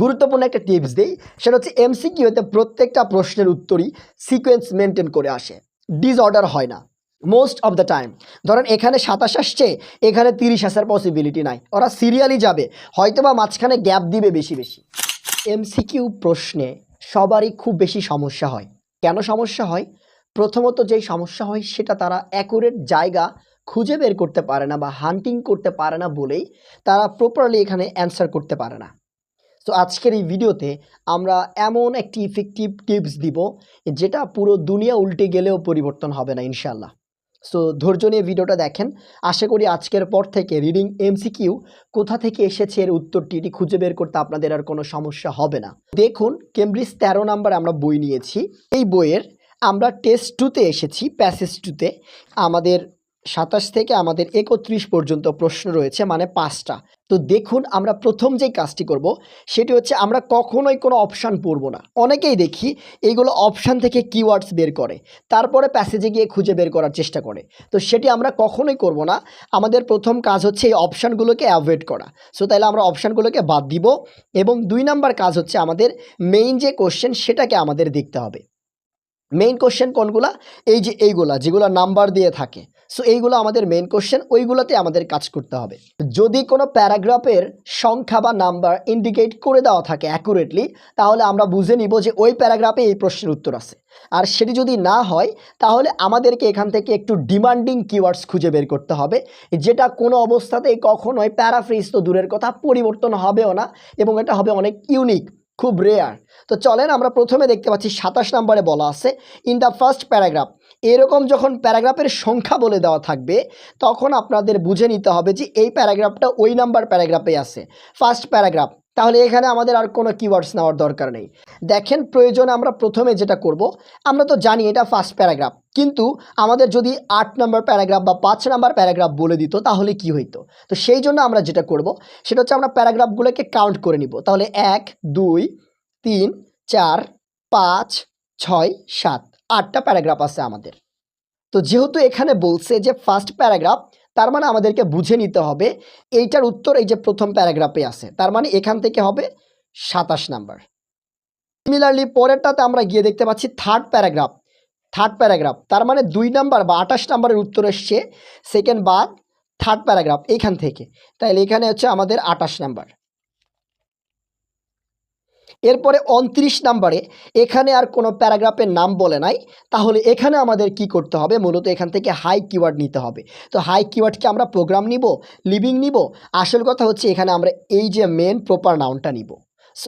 গুরুত্বপূর্ণ একটা টিপস দেই, সেটা হচ্ছে এমসিকিউতে প্রত্যেকটা প্রশ্নের উত্তরই সিকোয়েন্স মেনটেন করে আসে, ডিসঅর্ডার হয় না মোস্ট অফ দ্য টাইম। ধরেন এখানে 27 আসছে, এখানে 30 আসার পসিবিলিটি নাই, ওরা সিরিয়ালি যাবে, হয়তো বা মাঝখানে গ্যাপ দিবে বেশি বেশি। এমসিকিউ প্রশ্নে সবারই খুব বেশি সমস্যা হয়। কেন সমস্যা হয়? প্রথমত যেই সমস্যা হয় সেটা তারা অ্যাকুরেট জায়গা খুঁজে বের করতে পারে না বা হান্টিং করতে পারে না বলেই তারা প্রপারলি এখানে অ্যান্সার করতে পারে না। তো আজকের এই ভিডিওতে আমরা এমন একটি ইফেক্টিভ টিপস দিব যেটা পুরো দুনিয়া উল্টে গেলেও পরিবর্তন হবে না ইনশাল্লাহ। সো ধৈর্য নিয়ে ভিডিওটা দেখেন। আশা করি আজকের পর থেকে রিডিং এমসিকিউ কোথা থেকে এসেছে এর উত্তরটি এটি খুঁজে বের করতে আপনাদের আর কোনো সমস্যা হবে না। দেখুন, কেমব্রিজ 13 নাম্বার আমরা বই নিয়েছি। এই বইয়ের আমরা টেস্ট 2তে এসেছি, প্যাসেজ 2তে। আমাদের 27 থেকে আমাদের 31 পর্যন্ত প্রশ্ন রয়েছে, মানে 5টা। তো দেখুন, আমরা প্রথম যেই কাজটি করব সেটি হচ্ছে আমরা কখনোই কোনো অপশান পড়ব না। অনেকেই দেখি এইগুলো অপশান থেকে কিওয়ার্ডস বের করে তারপরে প্যাসেজে গিয়ে খুঁজে বের করার চেষ্টা করে। তো সেটি আমরা কখনোই করব না। আমাদের প্রথম কাজ হচ্ছে এই অপশানগুলোকে অ্যাভয়েড করা। সো তাহলে আমরা অপশানগুলোকে বাদ দিব এবং 2 নাম্বার কাজ হচ্ছে আমাদের মেইন যে কোশ্চেন সেটাকে আমাদের দেখতে হবে। মেইন কোশ্চেন কোনগুলা? এই যে এইগুলা, যেগুলো নাম্বার দিয়ে থাকে। সো এইগুলো আমাদের মেইন কোশ্চেন, ওইগুলোতে আমাদের কাজ করতে হবে। যদি কোনো প্যারাগ্রাফের সংখ্যা বা নাম্বার ইন্ডিকেট করে দেওয়া থাকে অ্যাকুরেটলি, তাহলে আমরা বুঝে নিব যে ওই প্যারাগ্রাফে এই প্রশ্নের উত্তর আছে। আর সেটি যদি না হয়, তাহলে আমাদেরকে এখান থেকে একটু ডিমান্ডিং কিওয়ার্ডস খুঁজে বের করতে হবে, যেটা কোনো অবস্থাতেই কখনোই প্যারাফ্রেজ তো দূরের কথা পরিবর্তন হবেও না, এবং এটা হবে অনেক ইউনিক, খুব রেয়ার। তো চলেন, আমরা প্রথমে দেখতে পাচ্ছি 27 নম্বরে বলা আছে ইন দ্য ফার্স্ট প্যারাগ্রাফ। এরকম যখন প্যারাগ্রাফের সংখ্যা বলে দেওয়া থাকবে তখন আপনাদের বুঝে নিতে হবে যে এই প্যারাগ্রাফটা ওই নাম্বার প্যারাগ্রাফে আছে, ফার্স্ট প্যারাগ্রাফ। তাহলে এখানে আমাদের আর কোনো কিওয়ার্ডস নেওয়ার দরকার নেই। দেখেন, প্রয়োজনে আমরা প্রথমে যেটা করব, আমরা তো জানি এটা ফার্স্ট প্যারাগ্রাফ, কিন্তু আমাদের যদি 8 নম্বর প্যারাগ্রাফ বা 5 নম্বর প্যারাগ্রাফ বলে দিত তাহলে কি হইতো? তো সেই জন্য আমরা যেটা করব সেটা হচ্ছে আমরা প্যারাগ্রাফগুলোকে কাউন্ট করে নিব। তাহলে 1 2 3 4 5 6 7 8টা প্যারাগ্রাফ আছে আমাদের। তো যেহেতু এখানে বলছে যে ফার্স্ট প্যারাগ্রাফ, তার মানে আমাদেরকে বুঝে নিতে হবে এইটার উত্তর এই যে প্রথম প্যারাগ্রাফে আছে, তার মানে এখান থেকে হবে 27 নাম্বার। সিমিলারলি পরেরটাতে আমরা গিয়ে দেখতে পাচ্ছি থার্ড প্যারাগ্রাফ, তার মানে 2 নাম্বার বা 28 নাম্বারের উত্তর এসছে সেকেন্ড বা থার্ড প্যারাগ্রাফ এইখান থেকে। তাহলে এখানে হচ্ছে আমাদের 28 নাম্বার। এরপরে 29 নাম্বারে এখানে আর কোনো প্যারাগ্রাফের নাম বলে নাই, তাহলে এখানে আমাদের কি করতে হবে? মূলত এখান থেকে হাই কিওয়ার্ড নিতে হবে। তো হাই কিওয়ার্ডকে আমরা প্রোগ্রাম নিব, লিভিং নিব, আসল কথা হচ্ছে এখানে আমরা এই যে মেন প্রপার নাউনটা নিব।